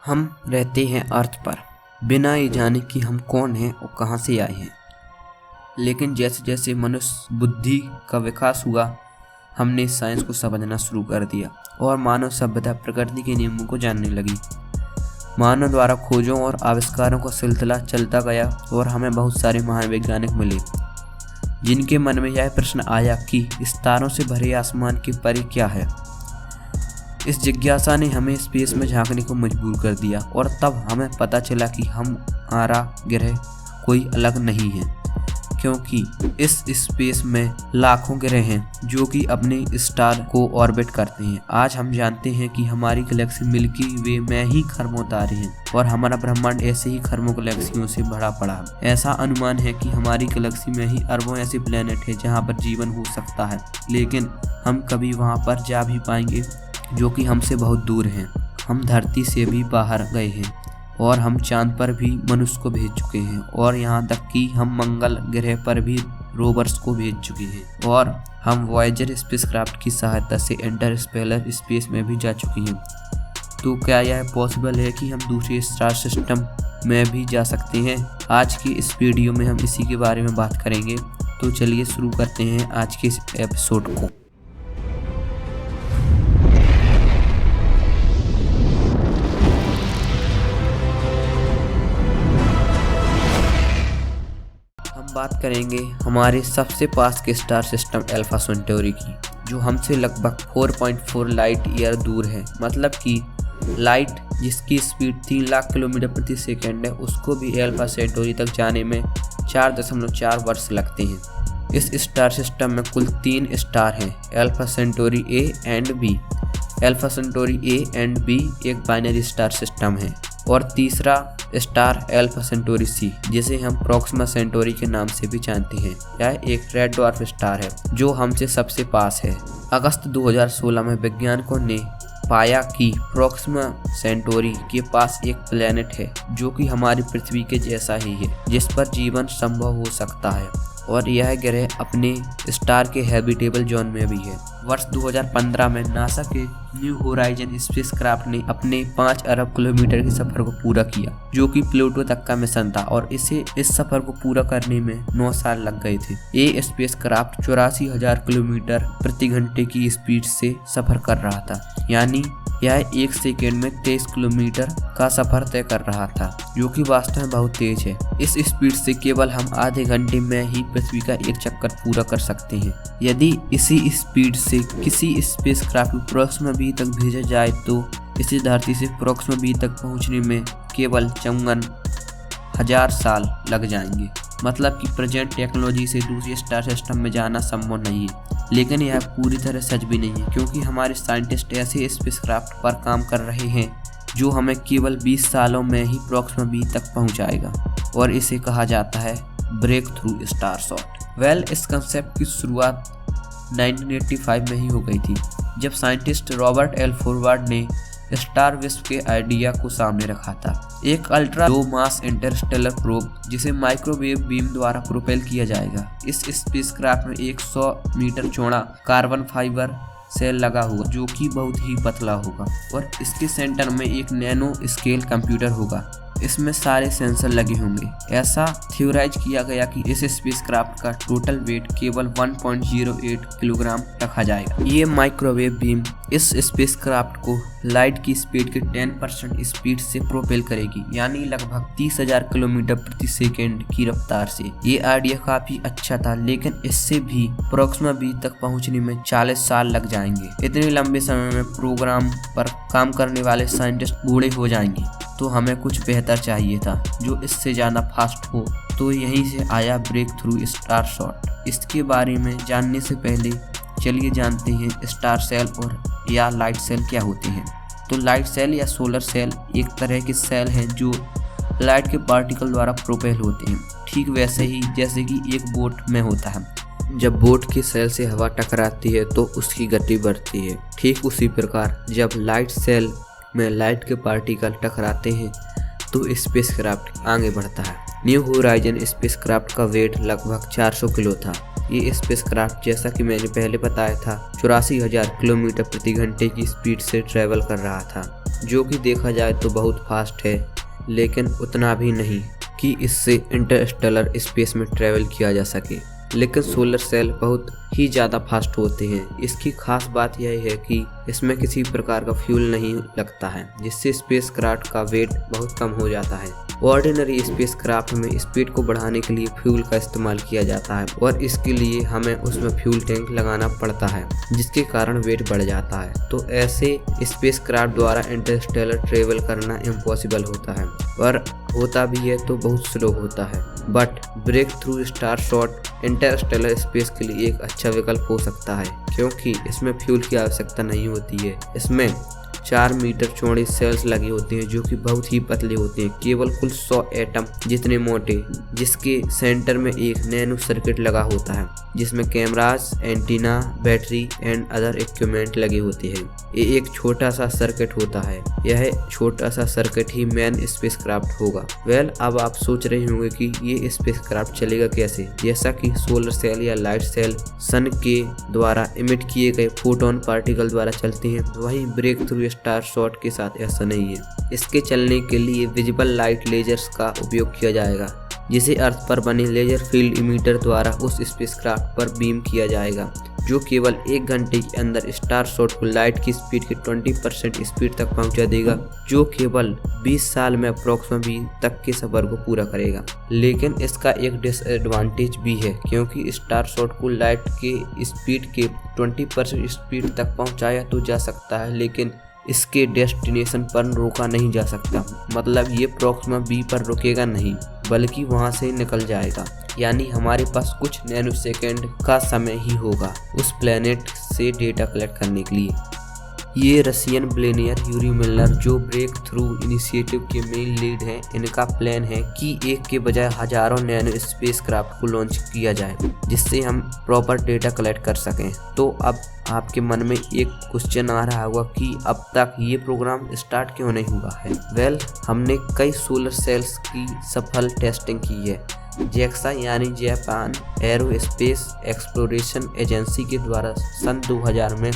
हम रहते हैं अर्थ पर बिना ये जाने कि हम कौन हैं और कहाँ से आए हैं। लेकिन जैसे जैसे मनुष्य बुद्धि का विकास हुआ, हमने साइंस को समझना शुरू कर दिया और मानव सभ्यता प्रकृति के नियमों को जानने लगी। मानव द्वारा खोजों और आविष्कारों का सिलसिला चलता गया और हमें बहुत सारे महान वैज्ञानिक मिले, जिनके मन में यह प्रश्न आया कि इस तारों से भरे आसमान की परी क्या है। इस जिज्ञासा ने हमें स्पेस में झांकने को मजबूर कर दिया और तब हमें पता चला कि हमारा ग्रह कोई अलग नहीं है, क्योंकि इस स्पेस में लाखों ग्रह हैं जो कि अपने स्टार को ऑर्बिट करते हैं। आज हम जानते हैं कि हमारी गैलेक्सी मिल्की वे में ही खरबों तारे हैं और हमारा ब्रह्मांड ऐसे ही खरबों गैलेक्सियों से भरा पड़ा है। ऐसा अनुमान है कि हमारी गैलेक्सी में ही अरबों ऐसे प्लेनेट है जहां पर जीवन हो सकता है, लेकिन हम कभी वहां पर जा भी पाएंगे जो कि हमसे बहुत दूर हैं। हम धरती से भी बाहर गए हैं और हम चांद पर भी मनुष्य को भेज चुके हैं और यहाँ तक कि हम मंगल ग्रह पर भी रोवर्स को भेज चुके हैं और हम वॉयेजर स्पेसक्राफ्ट की सहायता से इंटरस्टेलर स्पेस में भी जा चुके हैं। तो क्या यह पॉसिबल है कि हम दूसरे स्टार सिस्टम में भी जा सकते हैं? आज की इस वीडियो में हम इसी के बारे में बात करेंगे। तो चलिए शुरू करते हैं आज के इस एपिसोड को। बात करेंगे हमारे सबसे पास के स्टार सिस्टम अल्फा सेंटोरी की, जो हमसे लगभग 4.4 लाइट ईयर दूर है। मतलब कि लाइट जिसकी स्पीड 3 लाख किलोमीटर प्रति सेकंड है, उसको भी अल्फा सेंटोरी तक जाने में 4.4 वर्ष लगते हैं। इस स्टार सिस्टम में कुल 3 स्टार हैं, alpha centauri A and B. Alpha centauri A and B एक बाइनरी स्टार सिस्टम है और तीसरा स्टार अल्फा सेंटोरी सी, जिसे हम प्रोक्सिमा सेंटोरी के नाम से भी जानते हैं। यह एक रेड ड्वार्फ स्टार है जो हमसे सबसे पास है। अगस्त 2016 में वैज्ञानिकों ने पाया कि प्रोक्सिमा सेंटोरी के पास एक प्लेनेट है जो कि हमारी पृथ्वी के जैसा ही है, जिस पर जीवन संभव हो सकता है और यह ग्रह अपने स्टार के हैबिटेबल जोन में भी है। वर्ष 2015 में नासा के न्यू होराइजन स्पेसक्राफ्ट ने अपने 5 अरब किलोमीटर के सफर को पूरा किया, जो कि प्लूटो तक का मिशन था और इस सफर को पूरा करने में 9 साल लग गए थे। ये स्पेसक्राफ्ट 84,000 किलोमीटर प्रति घंटे की स्पीड से सफर कर रहा था, यानी यह 1 सेकेंड में 23 किलोमीटर का सफर तय कर रहा था, जो कि वास्तव में बहुत तेज है। इस स्पीड से केवल हम आधे घंटे में ही पृथ्वी का एक चक्कर पूरा कर सकते हैं। यदि इसी स्पीड से किसी स्पेसक्राफ्ट को प्रोक्सिमा बी तक भेजा जाए तो इसे धरती से प्रोक्सिमा बी तक पहुंचने में केवल 54,000 साल लग जाएंगे। मतलब कि प्रेजेंट टेक्नोलॉजी से दूसरे स्टार सिस्टम में जाना संभव नहीं है। लेकिन यह पूरी तरह सच भी नहीं है, क्योंकि हमारे साइंटिस्ट ऐसे स्पेसक्राफ्ट पर काम कर रहे हैं जो हमें केवल 20 सालों में ही प्रोक्सिमा बी तक पहुंचाएगा और इसे कहा जाता है ब्रेक थ्रू स्टार शॉट। इस कंसेप्ट की शुरुआत 1985 में ही हो गई थी, जब साइंटिस्ट रॉबर्ट एल फॉरवर्ड ने स्टार विश्व के आइडिया को सामने रखा था। एक अल्ट्रा लो मास इंटरस्टेलर प्रोब जिसे माइक्रोवेव बीम द्वारा प्रोपेल किया जाएगा। इस स्पेसक्राफ्ट में 100 मीटर चौड़ा कार्बन फाइबर सेल लगा होगा, जो कि बहुत ही पतला होगा और इसके सेंटर में एक नैनो स्केल कंप्यूटर होगा। इसमें सारे सेंसर लगे होंगे। ऐसा थ्योराइज किया गया कि इस स्पेसक्राफ्ट का टोटल वेट केवल 1.08 किलोग्राम रखा जाएगा। ये माइक्रोवेव बीम इस स्पेसक्राफ्ट को लाइट की स्पीड के 10% स्पीड से प्रोपेल करेगी, यानी लगभग 30,000 किलोमीटर प्रति सेकंड की रफ्तार से। ये आइडिया काफी अच्छा था, लेकिन इससे भी प्रोक्सिमा बी तक पहुंचने में 40 साल लग जाएंगे। इतने लंबे समय में प्रोग्राम पर काम करने वाले साइंटिस्ट बूढ़े हो जाएंगे, तो हमें कुछ बेहतर चाहिए था जो इससे ज़्यादा फास्ट हो। तो यहीं से आया ब्रेक थ्रू स्टार शॉट। इसके बारे में जानने से पहले चलिए जानते हैं स्टार सेल और या लाइट सेल क्या होते हैं। तो लाइट सेल या सोलर सेल एक तरह के सेल हैं जो लाइट के पार्टिकल द्वारा प्रोपेल होते हैं, ठीक वैसे ही जैसे कि एक बोट में होता है। जब बोट की सेल से हवा टकराती है तो उसकी गति बढ़ती है। ठीक उसी प्रकार जब लाइट सेल में लाइट के पार्टिकल टकराते हैं तो स्पेसक्राफ्ट आगे बढ़ता है। न्यू होराइजन स्पेसक्राफ्ट का वेट लगभग 400 किलो था। ये स्पेसक्राफ्ट, जैसा कि मैंने पहले बताया था, 84,000 किलोमीटर प्रति घंटे की स्पीड से ट्रैवल कर रहा था। जो कि देखा जाए तो बहुत फास्ट है, लेकिन उतना भी नहीं कि इससे इंटरस्टेलर स्पेस में ट्रैवल किया जा सके। लेकिन सोलर सेल बहुत ही ज़्यादा फास्ट होते हैं। इसकी खास बात यह है कि इसमें किसी प्रकार का फ्यूल नहीं लगता है, जिससे स्पेसक्राफ्ट का वेट बहुत कम हो जाता है। ऑर्डिनरी स्पेसक्राफ्ट में स्पीड को बढ़ाने के लिए फ्यूल का इस्तेमाल किया जाता है और इसके लिए हमें उसमें फ्यूल टैंक लगाना पड़ता है, जिसके कारण वेट बढ़ जाता है। तो ऐसे स्पेसक्राफ्ट द्वारा इंटरस्टेलर ट्रेवल करना इम्पॉसिबल होता है, और होता भी है तो बहुत स्लो होता है। But Breakthrough Starshot interstellar space के लिए एक अच्छा विकल्प हो सकता है, क्योंकि इसमें फ्यूल की आवश्यकता नहीं होती है। इसमें 4 मीटर चौड़े सेल्स लगे होते हैं, जो कि बहुत ही पतले होते हैं, केवल कुल 100 एटम जितने मोटे, जिसके सेंटर में एक नैनो सर्किट लगा होता है, जिसमें cameras, antenna, battery and other equipment लगे होते हैं। ये एक छोटा सा सर्किट होता है। यह छोटा सा सर्किट ही मेन स्पेसक्राफ्ट होगा। अब आप सोच रहे होंगे कि ये स्पेसक्राफ्ट चलेगा कैसे। जैसा कि सोलर सेल या लाइट सेल सन के द्वारा इमिट किए गए फोटोन पार्टिकल द्वारा चलते हैं, वहीं ब्रेक थ्रू स्टारशॉट के साथ ऐसा नहीं है। इसके चलने के लिए विजिबल लाइट लेजर्स का उपयोग किया जाएगा, जिसे अर्थ पर बने लेजर फील्ड इमीटर द्वारा उस स्पेसक्राफ्ट पर बीम किया जाएगा, जो केवल 1 घंटे के अंदर स्टारशॉट को लाइट की स्पीड के 20% स्पीड तक पहुंचा देगा, जो केवल 20 साल में अप्रोक्सीमेटली तक के सफर को पूरा करेगा। लेकिन इसका एक डिसएडवांटेज भी है, क्योंकि स्टारशॉट को लाइट के स्पीड के 20% स्पीड तक पहुंचाया तो जा सकता है, लेकिन इसके डेस्टिनेशन पर रोका नहीं जा सकता। मतलब ये प्रोक्सिमा बी पर रुकेगा नहीं, बल्कि वहां से निकल जाएगा। यानी हमारे पास कुछ नैनो सेकेंड का समय ही होगा उस प्लेनेट से डेटा कलेक्ट करने के लिए। ये रशियन बिलियनियर यूरी मिलर, जो ब्रेक थ्रू इनिशिएटिव के मेन लीड हैं, इनका प्लान है कि एक के बजाय हजारों नैनो स्पेसक्राफ्ट को लॉन्च किया जाए, जिससे हम प्रॉपर डेटा कलेक्ट कर सकें। तो अब आपके मन में एक क्वेश्चन आ रहा होगा कि अब तक ये प्रोग्राम स्टार्ट क्यों नहीं हुआ है। हमने कई सोलर सेल्स की सफल टेस्टिंग की है। जेक्सा यानी जापान एरोस्पेस एक्सप्लोरेशन एजेंसी के द्वारा सन 2000 में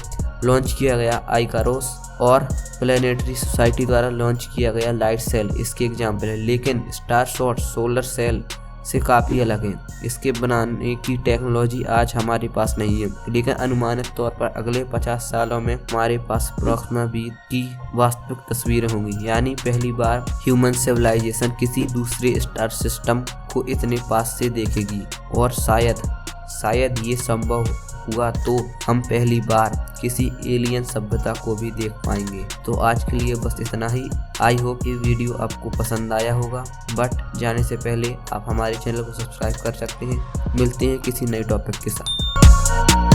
लॉन्च किया गया आइकारोस और प्लेनेटरी सोसाइटी द्वारा लॉन्च किया गया लाइट सेल इसके एग्जाम्पल है। लेकिन स्टारशॉट सोलर सेल से काफ़ी अलग है। इसके बनाने की टेक्नोलॉजी आज हमारे पास नहीं है, लेकिन अनुमानित तौर पर अगले 50 सालों में हमारे पास प्रोक्सिमा की वास्तविक तस्वीरें होंगी। यानी पहली बार ह्यूमन सिविलाइजेशन किसी दूसरे स्टार सिस्टम को इतने पास से देखेगी, और शायद ये संभव हुआ तो हम पहली बार किसी एलियन सभ्यता को भी देख पाएंगे। तो आज के लिए बस इतना ही। आई होप ये वीडियो आपको पसंद आया होगा। बट जाने से पहले आप हमारे चैनल को सब्सक्राइब कर सकते हैं। मिलते हैं किसी नए टॉपिक के साथ।